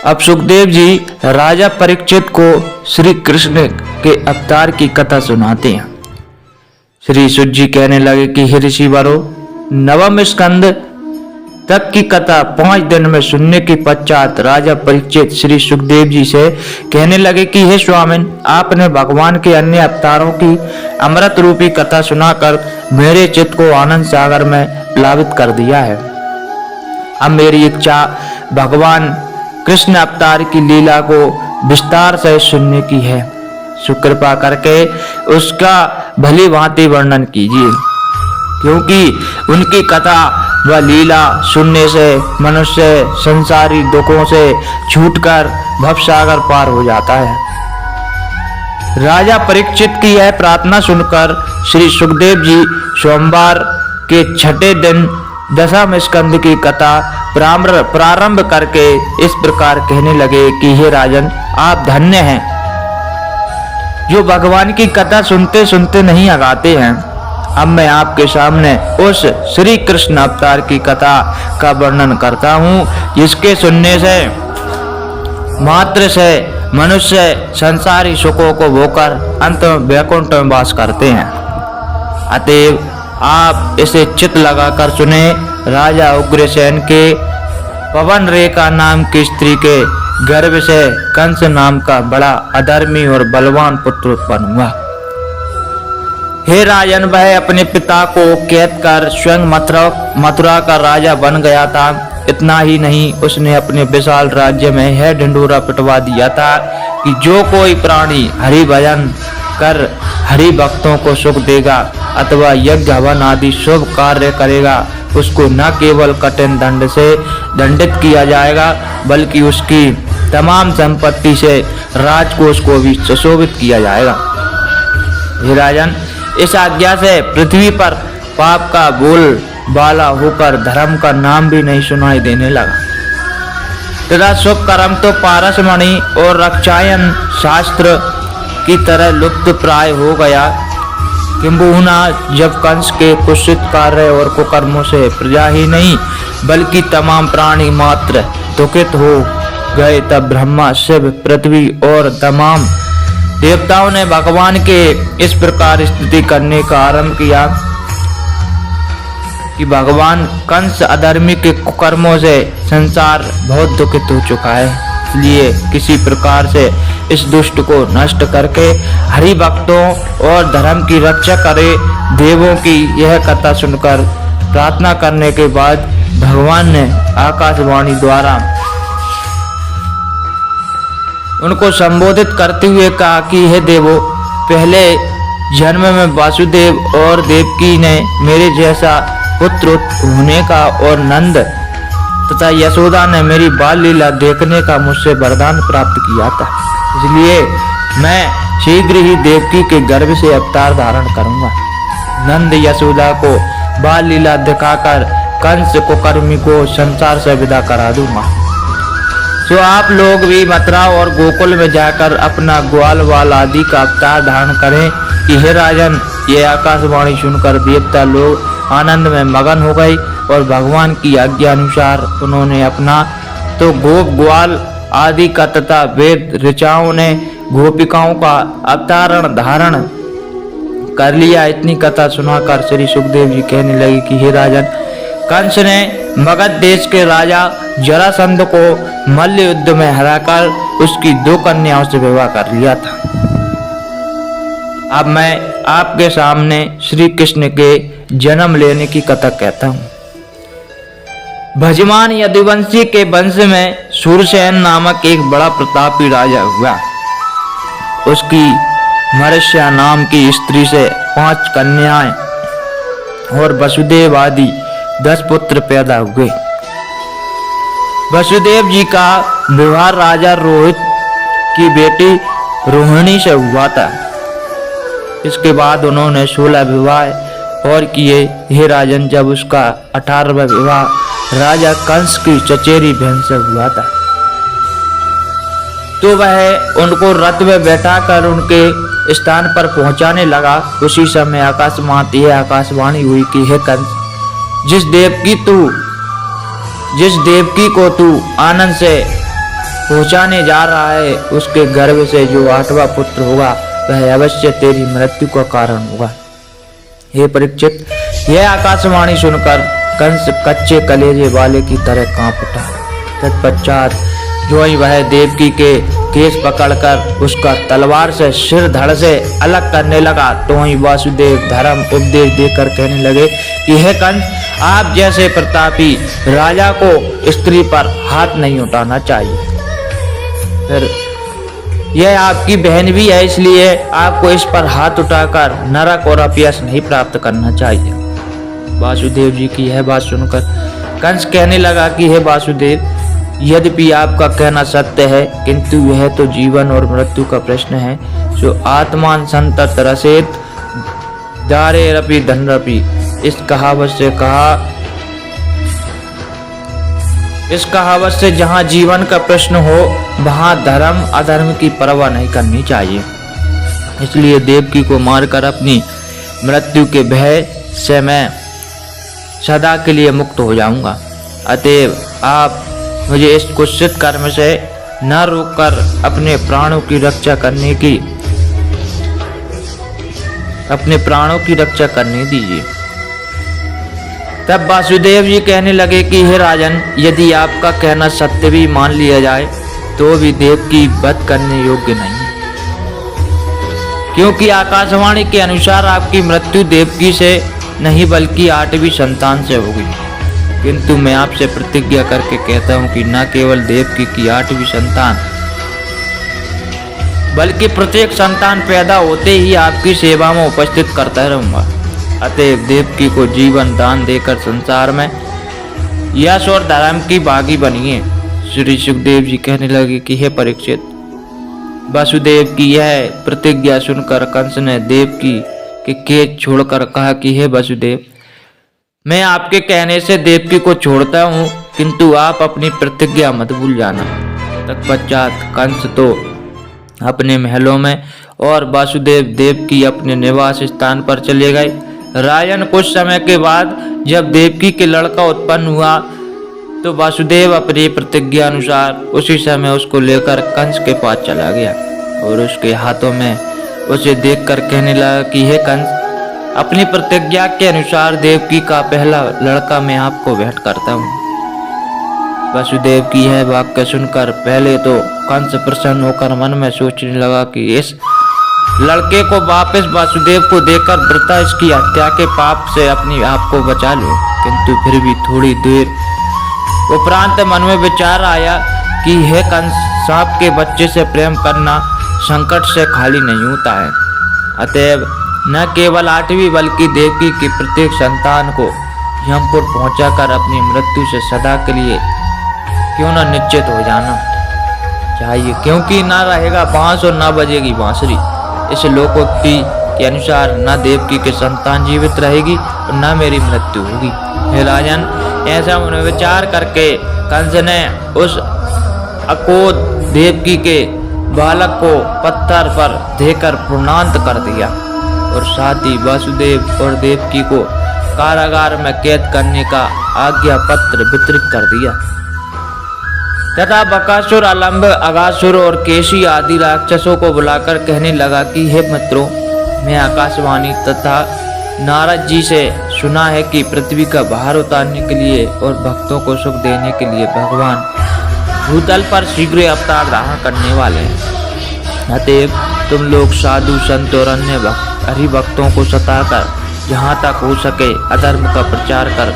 अब सुखदेव जी राजा परीक्षित को श्री कृष्ण के अवतार की कथा सुनाते हैं। श्री सुत जी कहने लगे कि हे ऋषि वरो, नवम स्कंद तक की कथा 5 दिन में सुनने के पश्चात राजा परीक्षित श्री सुखदेव जी से कहने लगे कि हे स्वामिन, आपने भगवान के अन्य अवतारों की अमृत रूपी कथा सुनाकर मेरे चित्त को आनंद सागर में प्लावित कर दिया है। अब मेरी इच्छा भगवान कृष्ण अवतार की लीला को विस्तार से सुनने की है। सुकृपा करके उसका भली भांति वर्णन कीजिए, क्योंकि उनकी कथा व लीला सुनने से मनुष्य संसारी दुखों से छूटकर भवसागर पार हो जाता है। राजा परीक्षित की यह प्रार्थना सुनकर श्री सुखदेव जी सोमवार के 6ठे दिन दशम स्कंद की कथा प्रारंभ करके इस प्रकार कहने लगे कि हे राजन, आप धन्य हैं जो भगवान की कथा सुनते सुनते नहीं आगाते हैं। अब मैं आपके सामने उस श्री कृष्ण अवतार की कथा का वर्णन करता हूँ, जिसके सुनने से मात्र से मनुष्य संसारी सुखों को भोकर अंत में वैकुंठ में वास करते हैं। अतएव आप इसे चित्त लगाकर सुने। राजा उग्रसेन के पवन रेखा नाम की स्त्री के गर्भ से कंस नाम का बड़ा अधर्मी और बलवान पुत्र उत्पन्न हुआ। हे राजन, वह अपने पिता को कैद कर स्वयं मथुरा का राजा बन गया था। इतना ही नहीं, उसने अपने विशाल राज्य में यह ढिंढोरा पिटवा दिया था कि जो कोई प्राणी हरि भजन कर हरि भक्तों को सुख देगा अथवा यज्ञ हवन आदि शुभ कार्य करेगा, उसको न केवल कठिन दंड से दंडित किया जाएगा, बल्कि उसकी तमाम संपत्ति से राजकोष को भी सुशोभित किया जाएगा। हे राजन, इस आज्ञा से पृथ्वी पर पाप का बोल बाला होकर धर्म का नाम भी नहीं सुनाई देने लगा। तथा शुभ कर्म तो पारसमणि और रक्षायन शास्त्र की तरह लुप्त प्राय हो गया। किंबहुना जब कंस के कुत्सित कार्य और कुकर्मों से प्रजा ही नहीं बल्कि तमाम प्राणी मात्र दुखित हो गए, तब ब्रह्मा, शिव, पृथ्वी और तमाम देवताओं ने भगवान के इस प्रकार स्तुति करने का आरंभ किया कि भगवान कंस अधर्मी के कुकर्मों से संसार बहुत दुखित हो चुका है, इसलिए किसी प्रकार से इस दुष्ट को नष्ट करके हरि भक्तों और धर्म की रक्षा करे। देवों की यह कथा सुनकर प्रार्थना करने के बाद भगवान ने आकाशवाणी द्वारा उनको संबोधित करते हुए कहा कि हे देवो, पहले जन्म में वासुदेव और देवकी ने मेरे जैसा पुत्र होने का और नंद तथा यशोदा ने मेरी बाल लीला देखने का मुझसे वरदान प्राप्त किया था। इसलिए मैं शीघ्र ही देवकी के गर्भ से अवतार धारण करूंगा। नंद यशोदा को बाल लीला दिखाकर कंस कुकर्मी को संसार से विदा करा दूंगा। तो आप लोग भी मथुरा और गोकुल में जाकर अपना ग्वाल वाल आदि का अवतार धारण करें कि हे राजन, ये आकाशवाणी सुनकर देवता लोग आनंद में मगन हो गए और भगवान की आज्ञा अनुसार उन्होंने अपना तो गोप ग्वाल आदि का तथा वेद ऋचाओं ने गोपिकाओं का अवतारण धारण कर लिया। इतनी कथा सुनाकर श्री सुखदेव जी कहने लगे कि हे राजन, कंस ने मगध देश के राजा जरासंध को मल्ल युद्ध में हराकर उसकी 2 कन्याओं से विवाह कर लिया था। अब मैं आपके सामने श्री कृष्ण के जन्म लेने की कथा कहता हूँ। भजमान यदुवंशी के वंश में सूरसेन नामक एक बड़ा प्रतापी राजा हुआ। उसकी मर्ष्या नाम की स्त्री से 5 कन्याएं और वसुदेव आदि 10 पुत्र पैदा हुए। वसुदेव जी का विवाह राजा रोहित की बेटी रोहिणी से हुआ था। इसके बाद उन्होंने 16 विवाह और किए। हे राजन, जब उसका 18वां विवाह राजा कंस की चचेरी बहन से हुआ था, तो वह उनको रथ में बैठाकर उनके स्थान पर पहुंचाने लगा। उसी समय आकाशवाणी हुई कि हे कंस, जिस देवकी को तू आनंद से पहुंचाने जा रहा है, उसके गर्भ से जो 8वां पुत्र होगा वह अवश्य तेरी मृत्यु का कारण होगा। हे परीक्षित, यह आकाशवाणी सुनकर कंस कच्चे कलेजे वाले की तरह कांप उठा। तत्पश्चात जो ही वह देवकी के केस पकड़कर उसका तलवार से सिर धड़ से अलग करने लगा, तो ही वासुदेव धर्म उपदेश देकर कहने लगे कि हे कंस, आप जैसे प्रतापी राजा को स्त्री पर हाथ नहीं उठाना चाहिए। फिर यह आपकी बहन भी है, इसलिए आपको इस पर हाथ उठाकर नरक और अपयश नहीं प्राप्त करना चाहिए। वासुदेव जी की यह बात सुनकर कंस कहने लगा कि हे वासुदेव, यद्यपि आपका कहना सत्य है, किंतु यह तो जीवन और मृत्यु का प्रश्न है। जो आत्मान संतत रसेत दारे रपि धनरपि, इस कहावत से जहाँ जीवन का प्रश्न हो वहाँ धर्म अधर्म की परवाह नहीं करनी चाहिए। इसलिए देवकी को मारकर अपनी मृत्यु के भय से मैं सदा के लिए मुक्त हो जाऊंगा। अतएव आप मुझे इस कुत्सित कर्म से न रोककर अपने प्राणों की रक्षा करने दीजिए। तब वासुदेव जी कहने लगे कि हे राजन, यदि आपका कहना सत्य भी मान लिया जाए तो भी देवकी वध करने योग्य नहीं है, क्योंकि आकाशवाणी के अनुसार आपकी मृत्यु देवकी से नहीं बल्कि 8वीं संतान से होगी। किंतु मैं आपसे प्रतिज्ञा करके कहता हूँ कि न केवल देवकी की 8वीं संतान बल्कि प्रत्येक संतान पैदा होते ही आपकी सेवा में उपस्थित करता रहूंगा। अतएव देवकी को जीवन दान देकर संसार में यश और धर्म की भागी बनिए। श्री सुखदेव जी कहने लगे कि हे परीक्षित, वासुदेव की यह प्रतिज्ञा सुनकर कंस ने देवकी के केस छोड़कर कहा कि हे वासुदेव, मैं आपके कहने से देवकी को छोड़ता हूँ, किंतु आप अपनी प्रतिज्ञा मत भूल जाना। तत्पश्चात कंस तो अपने महलों में और वासुदेव देवकी अपने निवास स्थान पर चले गए। राजन, कुछ समय के बाद जब देवकी के लड़का उत्पन्न हुआ तो वासुदेव अपनी प्रतिज्ञा अनुसार उसी समय उसको लेकर कंस के पास चला गया और उसके हाथों में उसे देखकर कहने लगा कि हे कंस, अपनी प्रतिज्ञा के अनुसार देवकी का पहला लड़का मैं आपको भेंट करता हूँ। वासुदेव की यह वाक्य सुनकर पहले तो कंस प्रसन्न होकर मन में सोचने लगा कि इस लड़के को वापस वासुदेव को देकर वृथा इसकी हत्या के पाप से अपनी आप को बचा लो। किंतु फिर भी थोड़ी देर उपरांत मन में विचार आया कि हे कंस, सांप के बच्चे से प्रेम करना संकट से खाली नहीं होता है। अतएव न केवल 8वीं बल्कि देवकी की प्रत्येक संतान को यमपुर पहुंचाकर अपनी मृत्यु से सदा के लिए क्यों न निश्चित हो जाना चाहिए, क्योंकि न रहेगा बांस और न बजेगी बांसुरी। इस लोकोक्ति के अनुसार न देवकी के संतान जीवित रहेगी और न मेरी मृत्यु होगी। हे राजन, ऐसा मनोविचार करके कंस ने उस अकोद देवकी के बालक को पत्थर पर देकर पूर्णांत कर दिया और साथ ही वासुदेव और देवकी को कारागार में कैद करने का आज्ञा पत्र वितरित कर दिया तथा बकासुर, अलंब, अगासुर और केशी आदि राक्षसों को बुलाकर कहने लगा कि हे मित्रों, मैं आकाशवाणी तथा नारद जी से सुना है कि पृथ्वी का भार उतारने के लिए और भक्तों को सुख देने के लिए भगवान भूतल पर शीघ्र अवतार धारण करने वाले हैं। अतएव तुम लोग साधु संत और अन्य हरिभक्तों को सताकर जहाँ तक हो सके अधर्म का प्रचार कर